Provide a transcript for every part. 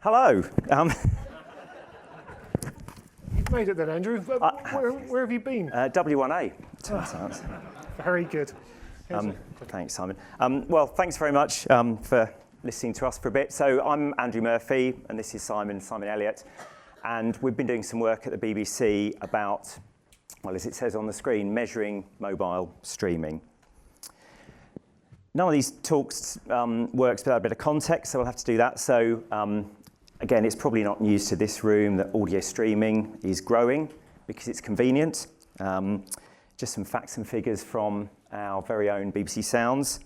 Hello. You've made it then, Andrew. Where have you been? W1A, turns out. Very good. Thanks, Simon. Well, thanks very much for listening to us for a bit. So I'm Andrew Murphy, and this is Simon Elliot. And we've been doing some work at the BBC about, well, as it says on the screen, measuring mobile streaming. None of these talks works without a bit of context, so we'll have to do that. So again, it's probably not news to this room that audio streaming is growing because it's convenient. Just some facts and figures from our very own BBC Sounds.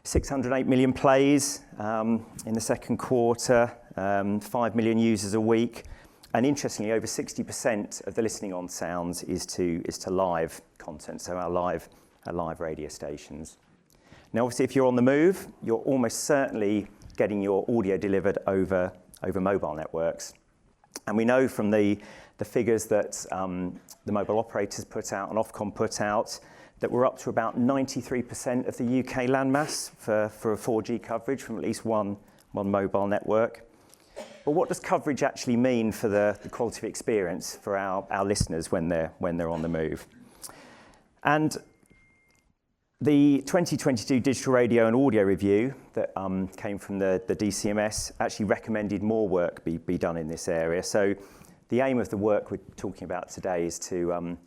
608 million plays in the second quarter, 5 million users a week. And interestingly, over 60% of the listening on Sounds is to live content, so our live radio stations. Now, obviously, if you're on the move, you're almost certainly getting your audio delivered over mobile networks. And we know from the figures that the mobile operators put out and Ofcom put out that we're up to about 93% of the UK landmass for a 4G coverage from at least one mobile network. But what does coverage actually mean for the quality of experience for our listeners when they're on the move? And the 2022 Digital Radio and Audio Review that came from the DCMS actually recommended more work be done in this area. So the aim of the work we're talking about today is to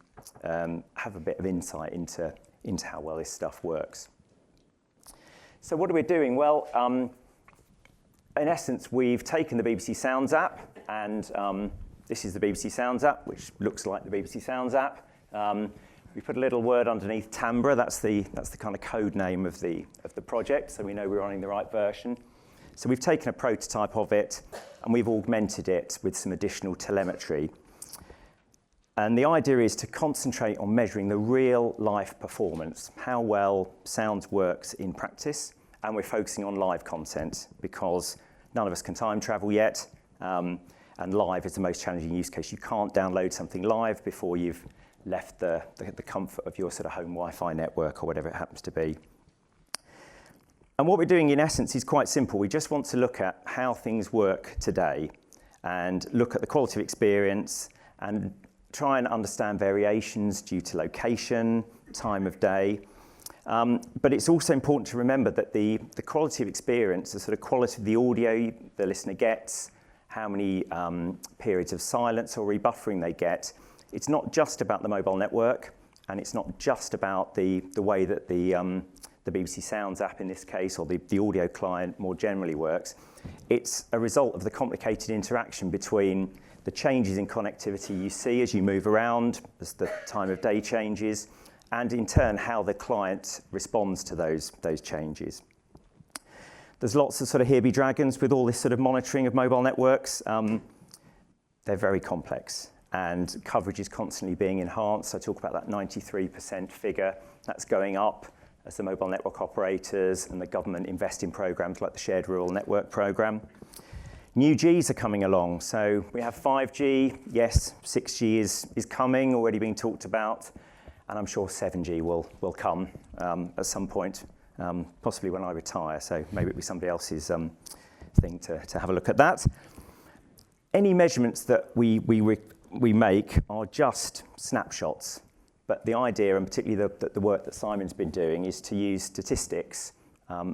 have a bit of insight into how well this stuff works. So what are we doing? Well, in essence, we've taken the BBC Sounds app, and this is the BBC Sounds app, which looks like the BBC Sounds app. We put a little word underneath Timbre. That's the kind of code name of the project, so we know we're running the right version. So we've taken a prototype of it, and we've augmented it with some additional telemetry. And the idea is to concentrate on measuring the real life performance, how well Sounds works in practice, and we're focusing on live content because none of us can time travel yet, and live is the most challenging use case. You can't download something live before you've left the comfort of your sort of home Wi-Fi network or whatever it happens to be. And what we're doing in essence is quite simple. We just want to look at how things work today and look at the quality of experience and try and understand variations due to location, time of day. But it's also important to remember that the quality of experience, the sort of quality of the audio the listener gets, how many periods of silence or rebuffering they get, it's not just about the mobile network, and it's not just about the way that the BBC Sounds app in this case, or the audio client more generally works. It's a result of the complicated interaction between the changes in connectivity you see as you move around, as the time of day changes, and in turn how the client responds to those changes. There's lots of sort of here-be dragons with all this sort of monitoring of mobile networks. They're very complex, and coverage is constantly being enhanced. I talk about that 93% figure. That's going up as the mobile network operators and the government invest in programs like the Shared Rural Network Programme. New Gs are coming along. So we have 5G. Yes, 6G is coming, already being talked about. And I'm sure 7G will come at some point, possibly when I retire. So maybe it'll be somebody else's thing to have a look at that. Any measurements that we make are just snapshots. But the idea, and particularly the work that Simon's been doing, is to use statistics,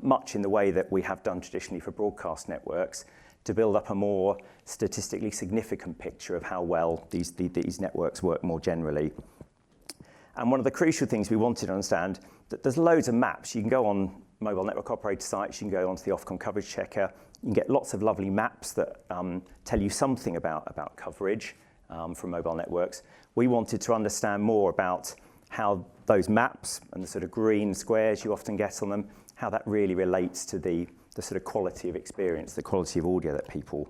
much in the way that we have done traditionally for broadcast networks, to build up a more statistically significant picture of how well these networks work more generally. And one of the crucial things we wanted to understand, that there's loads of maps. You can go on mobile network operator sites, you can go onto the Ofcom coverage checker, you can get lots of lovely maps that tell you something about coverage from mobile networks. We wanted to understand more about how those maps and the sort of green squares you often get on them, how that really relates to the sort of quality of experience, the quality of audio that people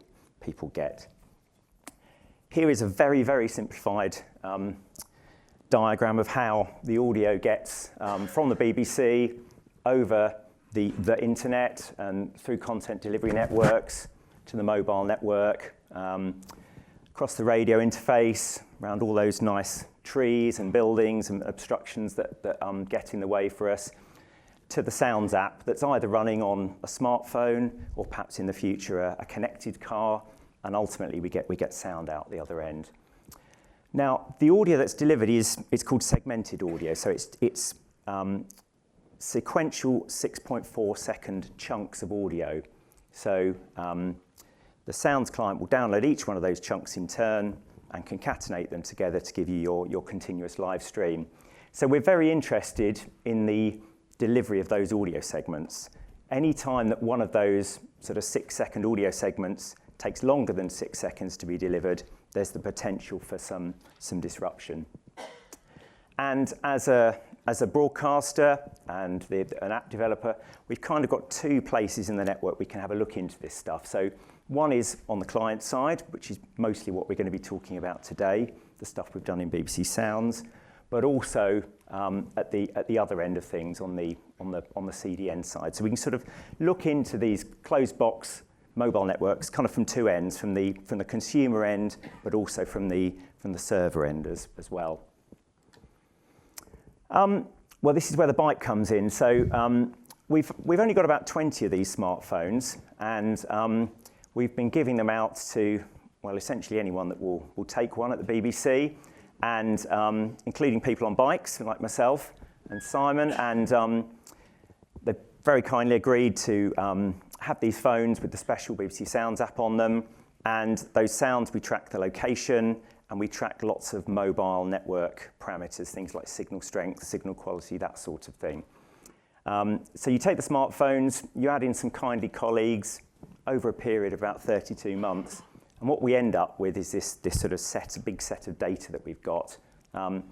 get. Here is a very, very simplified diagram of how the audio gets from the BBC over the internet and through content delivery networks to the mobile network, across the radio interface, around all those nice trees and buildings and obstructions that get in the way for us, to the Sounds app that's either running on a smartphone or perhaps in the future a connected car, and ultimately we get sound out the other end. Now, the audio that's delivered it's called segmented audio, so it's sequential 6.4 second chunks of audio. So the Sounds client will download each one of those chunks in turn and concatenate them together to give you your continuous live stream. So we're very interested in the delivery of those audio segments. Any time that one of those sort of 6-second audio segments takes longer than 6 seconds to be delivered, there's the potential for some disruption. And as a broadcaster and an app developer, we've kind of got two places in the network we can have a look into this stuff. So one is on the client side, which is mostly what we're going to be talking about today, the stuff we've done in BBC Sounds, but also at the other end of things on the CDN side. So we can sort of look into these closed box mobile networks kind of from two ends, from the consumer end, but also from the server end as well. Well, this is where the bite comes in. So we've only got about 20 of these smartphones, and we've been giving them out to, well, essentially anyone that will take one at the BBC, and including people on bikes like myself and Simon, and they very kindly agreed to have these phones with the special BBC Sounds app on them, and those sounds, we track the location, and we track lots of mobile network parameters, things like signal strength, signal quality, that sort of thing. So you take the smartphones, you add in some kindly colleagues over a period of about 32 months, and what we end up with is this sort of big set of data that we've got. And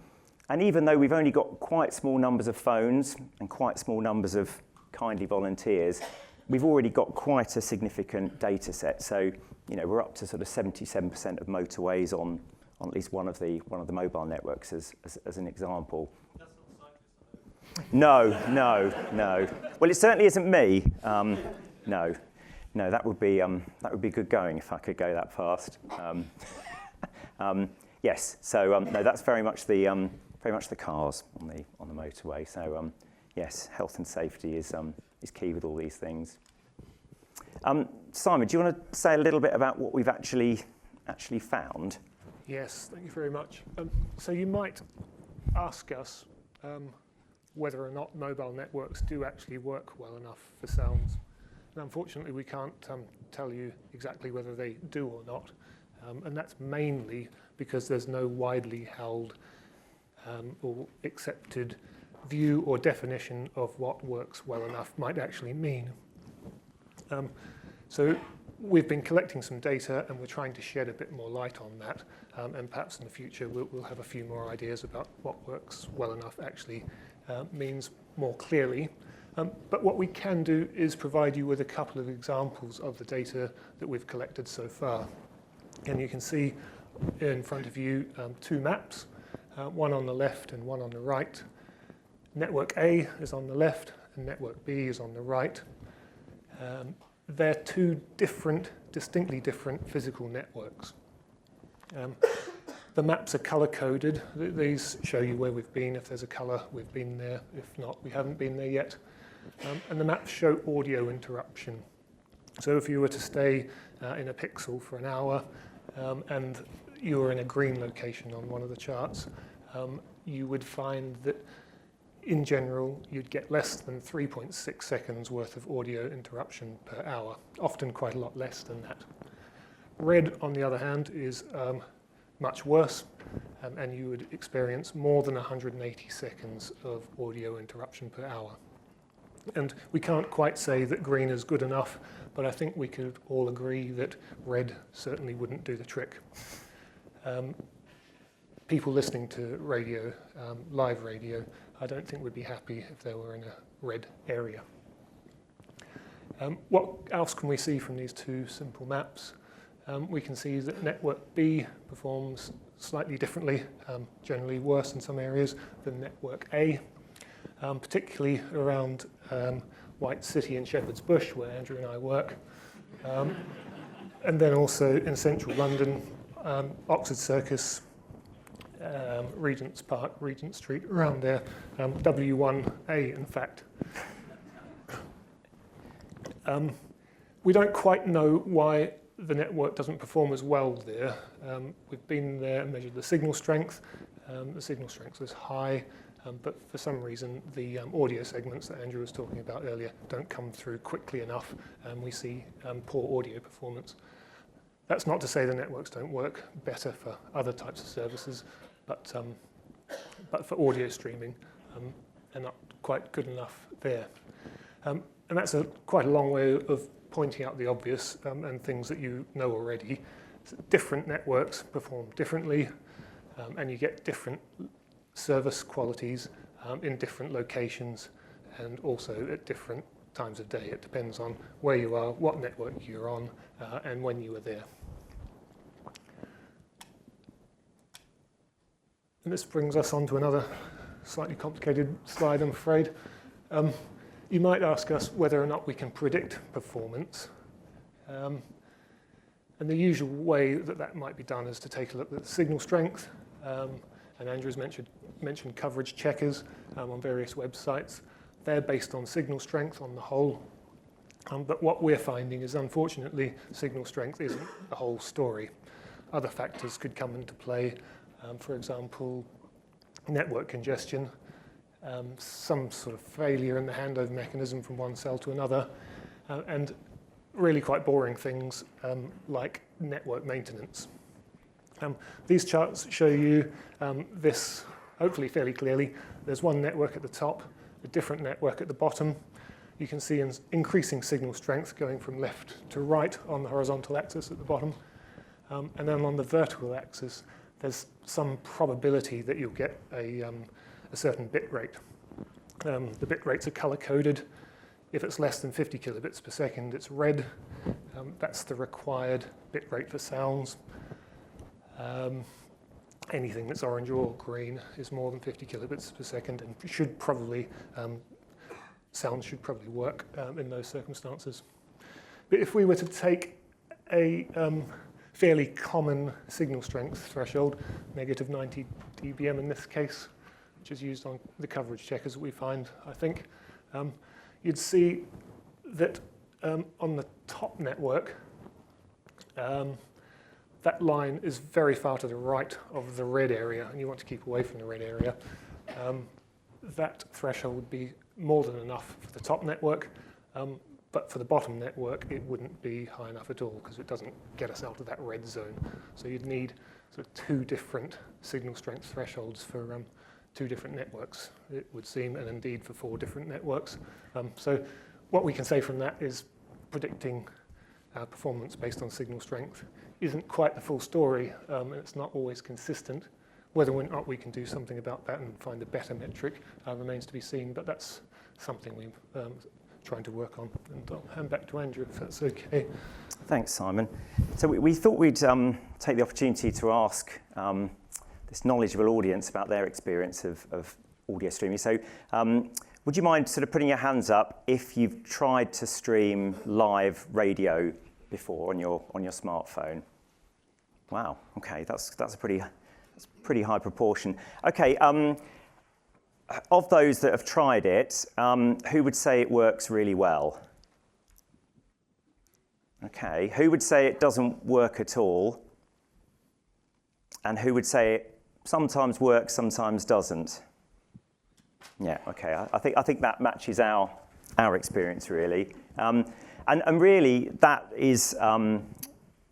even though we've only got quite small numbers of phones and quite small numbers of kindly volunteers, we've already got quite a significant data set. So, you know, we're up to sort of 77% of motorways on at least one of the mobile networks as an example. That's not cyclists. No. Well, it certainly isn't me. No, that would be good going if I could go that fast. Yes, so no, that's very much the cars on the motorway. So yes, health and safety is key with all these things. Simon, do you want to say a little bit about what we've actually found? Yes, thank you very much. So you might ask us whether or not mobile networks do actually work well enough for sounds. And unfortunately, we can't tell you exactly whether they do or not. And that's mainly because there's no widely held or accepted view or definition of what works well enough might actually mean. So we've been collecting some data, and we're trying to shed a bit more light on that. And perhaps in the future, we'll have a few more ideas about what works well enough actually means more clearly. But what we can do is provide you with a couple of examples of the data that we've collected so far. And you can see in front of you two maps, one on the left and one on the right. Network A is on the left and network B is on the right. They're two distinctly different physical networks. The maps are color-coded. These show you where we've been. If there's a color, we've been there. If not, we haven't been there yet. And the maps show audio interruption. So if you were to stay in a pixel for an hour and you were in a green location on one of the charts, you would find that in general, you'd get less than 3.6 seconds worth of audio interruption per hour, often quite a lot less than that. Red, on the other hand, is much worse, and you would experience more than 180 seconds of audio interruption per hour. And we can't quite say that green is good enough, but I think we could all agree that red certainly wouldn't do the trick. People listening to radio, live radio, I don't think would be happy if they were in a red area. What else can we see from these two simple maps? We can see that network B performs slightly differently, generally worse in some areas than network A, particularly around White City and Shepherd's Bush, where Andrew and I work. And then also in central London, Oxford Circus, Regent's Park, Regent Street, around there, W1A in fact. We don't quite know why the network doesn't perform as well there. We've been there and measured the signal strength. The signal strength is high, but for some reason the audio segments that Andrew was talking about earlier don't come through quickly enough, and we see poor audio performance. That's not to say the networks don't work better for other types of services, but for audio streaming, they're not quite good enough there. And that's quite a long way of pointing out the obvious and things that you know already. So different networks perform differently, and you get different service qualities in different locations and also at different times of day. It depends on where you are, what network you're on, and when you were there. And this brings us on to another slightly complicated slide, I'm afraid. You might ask us whether or not we can predict performance. And the usual way that that might be done is to take a look at the signal strength. And Andrew's mentioned coverage checkers on various websites. They're based on signal strength on the whole. But what we're finding is, unfortunately, signal strength isn't the whole story. Other factors could come into play. For example, network congestion, some sort of failure in the handover mechanism from one cell to another, and really quite boring things like network maintenance. These charts show you this hopefully fairly clearly. There's one network at the top, a different network at the bottom. You can see an increasing signal strength going from left to right on the horizontal axis at the bottom. And then on the vertical axis, there's some probability that you'll get a certain bit rate. The bit rates are color-coded. If it's less than 50 kilobits per second, it's red. That's the required bit rate for sounds. Anything that's orange or green is more than 50 kilobits per second and should probably, sound should probably work in those circumstances. But if we were to take a fairly common signal strength threshold, negative 90 dBm in this case, which is used on the coverage checkers that we find, I think, you'd see that on the top network, that line is very far to the right of the red area, and you want to keep away from the red area. That threshold would be more than enough for the top network, but for the bottom network, it wouldn't be high enough at all because it doesn't get us out of that red zone. So you'd need sort of two different signal strength thresholds for two different networks, it would seem, and indeed for 4 different networks. So what we can say from that is predicting performance based on signal strength isn't quite the full story, and it's not always consistent. Whether or not we can do something about that and find a better metric remains to be seen, but that's something we're trying to work on. And I'll hand back to Andrew, if that's okay. Thanks, Simon. So we thought we'd take the opportunity to ask this knowledgeable audience about their experience of audio streaming. So would you mind sort of putting your hands up if you've tried to stream live radio before on your smartphone? Wow, okay, that's a pretty high proportion. Okay, of those that have tried it, who would say it works really well? Okay, who would say it doesn't work at all? And who would say it sometimes works, sometimes doesn't? Yeah, okay, I think that matches our experience really. And really that is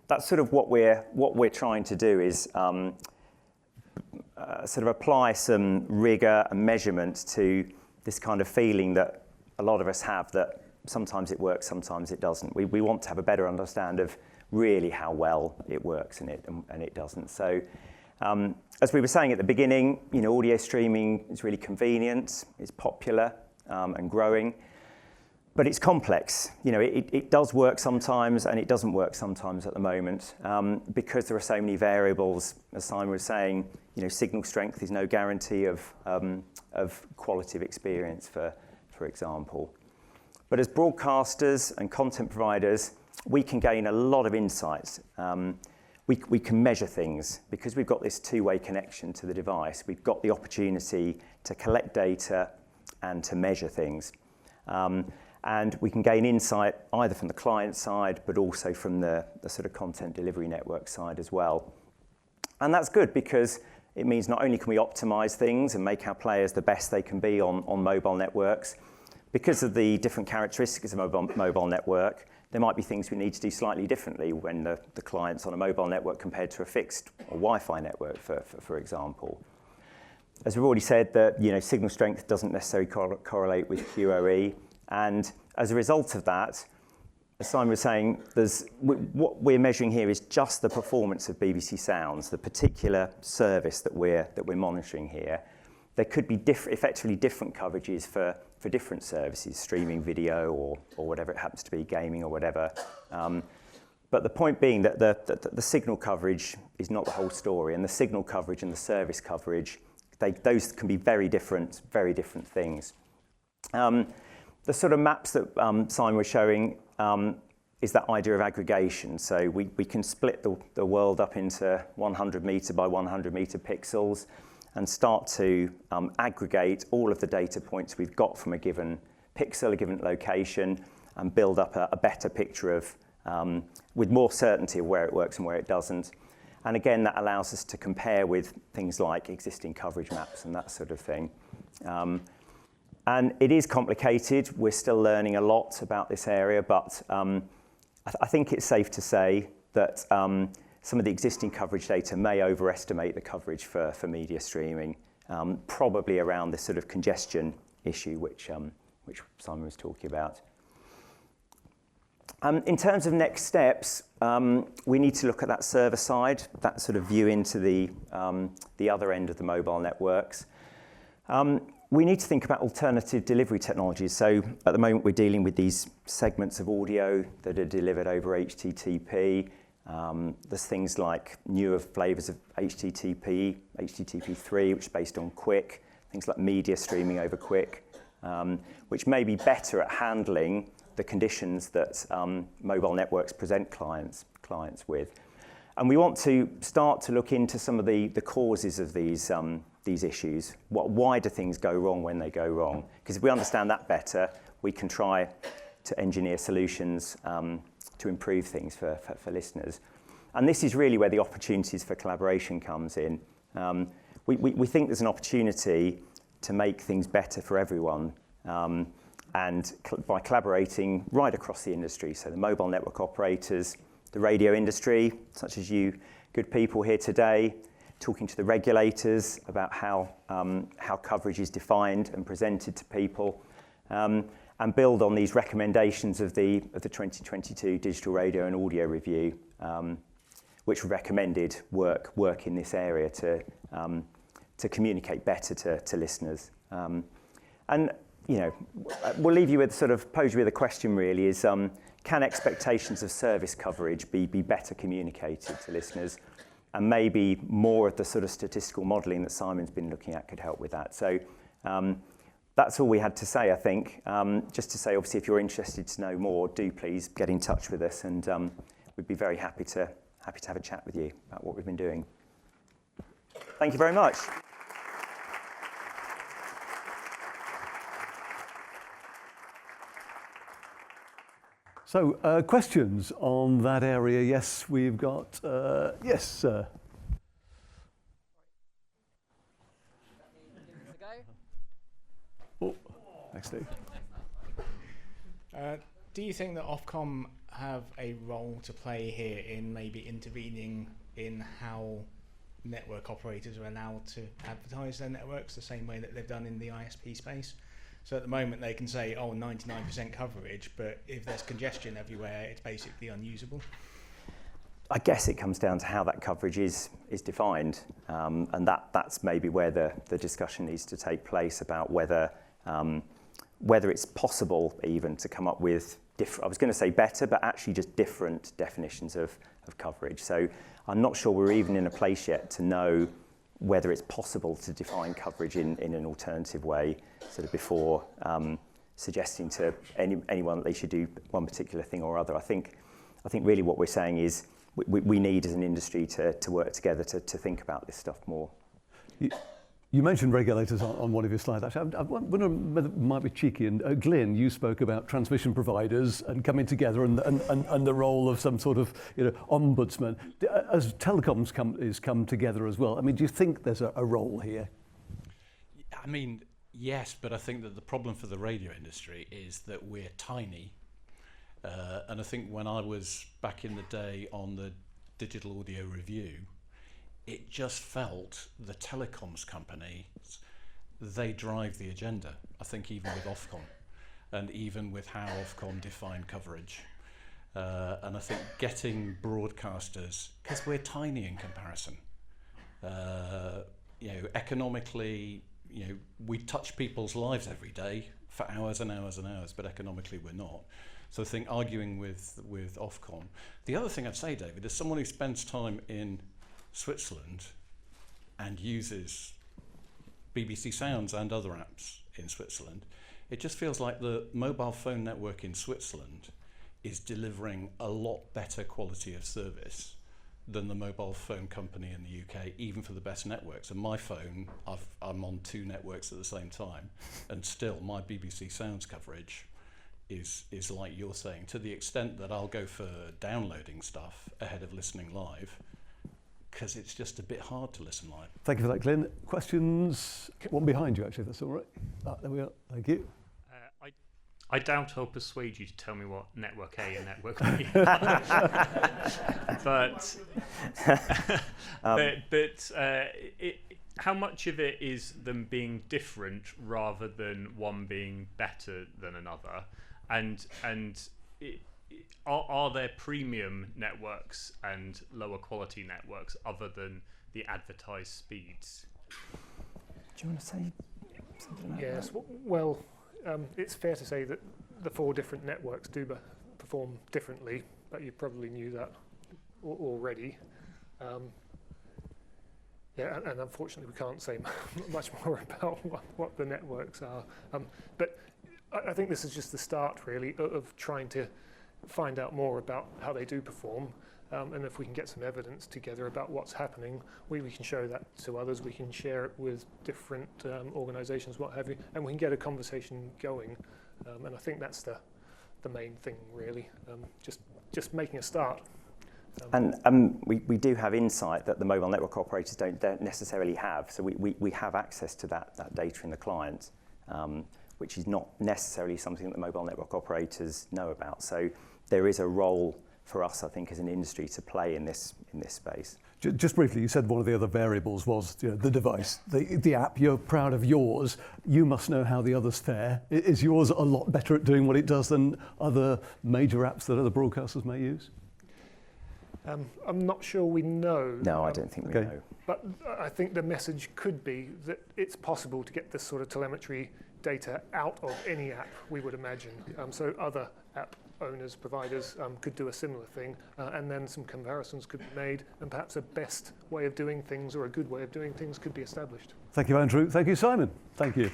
that's sort of what we're trying to do is sort of apply some rigor and measurement to this kind of feeling that a lot of us have that sometimes it works, sometimes it doesn't. We want to have a better understanding of really how well it works and it doesn't. So as we were saying at the beginning, audio streaming is really convenient, it's popular and growing, but it's complex. It does work sometimes and it doesn't work sometimes at the moment because there are so many variables. As Simon was saying, signal strength is no guarantee of quality of experience, for example. But as broadcasters and content providers, we can gain a lot of insights. We can measure things because we've got this two-way connection to the device. We've got the opportunity to collect data and to measure things. And we can gain insight either from the client side, but also from the sort of content delivery network side as well. And that's good because it means not only can we optimize things and make our players the best they can be on mobile networks, because of the different characteristics of a mobile network, there might be things we need to do slightly differently when the client's on a mobile network compared to a fixed or Wi-Fi network, for example. As we've already said, that signal strength doesn't necessarily correlate with QoE, and as a result of that, as Simon was saying, what we're measuring here is just the performance of BBC Sounds, the particular service that we're monitoring here. There could be effectively different coverages for different services, streaming video or whatever it happens to be, gaming or whatever. But the point being that the signal coverage is not the whole story, and the signal coverage and the service coverage, those can be very different things. The sort of maps that Simon was showing is that idea of aggregation. So we can split the world up into 100 metre by 100 metre pixels and start to aggregate all of the data points we've got from a given pixel, a given location, and build up a better picture of, with more certainty of where it works and where it doesn't. And again, that allows us to compare with things like existing coverage maps and that sort of thing. And it is complicated. We're still learning a lot about this area, but I think it's safe to say that some of the existing coverage data may overestimate the coverage for media streaming, probably around this sort of congestion issue, which Simon was talking about. In terms of next steps, we need to look at that server side, that sort of view into the other end of the mobile networks. We need to think about alternative delivery technologies. So at the moment, we're dealing with these segments of audio that are delivered over HTTP. There's things like newer flavors of HTTP, HTTP3, which is based on QUIC, things like media streaming over QUIC, which may be better at handling the conditions that mobile networks present clients with. And we want to start to look into some of the causes of these issues. Why do things go wrong when they go wrong? Because if we understand that better, we can try to engineer solutions to improve things for listeners. And this is really where the opportunities for collaboration comes in. We think there's an opportunity to make things better for everyone, and by collaborating right across the industry, so the mobile network operators, the radio industry, such as you good people here today, talking to the regulators about how coverage is defined and presented to people, and build on these recommendations of the 2022 Digital Radio and Audio Review, which recommended work in this area to communicate better to listeners. And we'll leave you with pose you with a question really is, can expectations of service coverage be better communicated to listeners? And maybe more of the sort of statistical modelling that Simon's been looking at could help with that. So that's all we had to say, I think. Just to say, obviously, if you're interested to know more, do please get in touch with us, and we'd be very happy to have a chat with you about what we've been doing. Thank you very much. So, questions on that area? Yes, we've got, yes, sir. Oh, thanks, Steve. Do you think that Ofcom have a role to play here in maybe intervening in how network operators are allowed to advertise their networks the same way that they've done in the ISP space? So at the moment they can say, 99% coverage, but if there's congestion everywhere, it's basically unusable. I guess it comes down to how that coverage is defined, and that's maybe where the discussion needs to take place about whether it's possible even to come up with I was going to say better, but actually just different definitions of coverage. So I'm not sure we're even in a place yet to know whether it's possible to define coverage in an alternative way, sort of before suggesting to anyone that they should do one particular thing or other. I think really what we're saying is we need as an industry to work together to think about this stuff more. You mentioned regulators on one of your slides. Actually, I wonder whether it might be cheeky. And Glyn, you spoke about transmission providers and coming together and the role of some sort of ombudsman. As telecoms come together as well, I mean, do you think there's a role here? I mean, yes, but I think that the problem for the radio industry is that we're tiny. And I think when I was back in the day on the Digital Audio Review, it just felt the telecoms companies, they drive the agenda. I think even with Ofcom, and even with how Ofcom define coverage. And I think getting broadcasters, because we're tiny in comparison, economically, we touch people's lives every day for hours and hours and hours, but economically we're not. So I think arguing with Ofcom. The other thing I'd say, David, is someone who spends time in Switzerland and uses BBC Sounds and other apps in Switzerland, it just feels like the mobile phone network in Switzerland is delivering a lot better quality of service than the mobile phone company in the UK, even for the best networks. And my phone, I'm on 2 networks at the same time, and still my BBC Sounds coverage is like you're saying, to the extent that I'll go for downloading stuff ahead of listening live, because it's just a bit hard to listen live. Thank you for that, Glyn. Questions? One behind you, actually, that's all right. There we are. Thank you. I doubt I'll persuade you to tell me what network A and network B are. How much of it is them being different rather than one being better than another? Are there premium networks and lower quality networks other than the advertised speeds? Do you want to say something about that? Yes, well, it's fair to say that the 4 different networks do perform differently, but you probably knew that already. And unfortunately we can't say much more about what the networks are. But I think this is just the start, really, of trying to find out more about how they do perform. And if we can get some evidence together about what's happening, we can show that to others, we can share it with different organisations, what have you, and we can get a conversation going. And I think that's the main thing, really, just making a start. And we do have insight that the mobile network operators don't necessarily have. So we have access to that data in the client, which is not necessarily something that the mobile network operators know about. So there is a role for us, I think, as an industry to play in this space. Just briefly, you said one of the other variables was the device, the app. You're proud of yours. You must know how the others fare. Is yours a lot better at doing what it does than other major apps that other broadcasters may use? I'm not sure we know. No, I don't think we know. But I think the message could be that it's possible to get this sort of telemetry data out of any app, we would imagine. So other app owners, providers could do a similar thing, and then some comparisons could be made, and perhaps a best way of doing things or a good way of doing things could be established. Thank you, Andrew. Thank you, Simon. Thank you.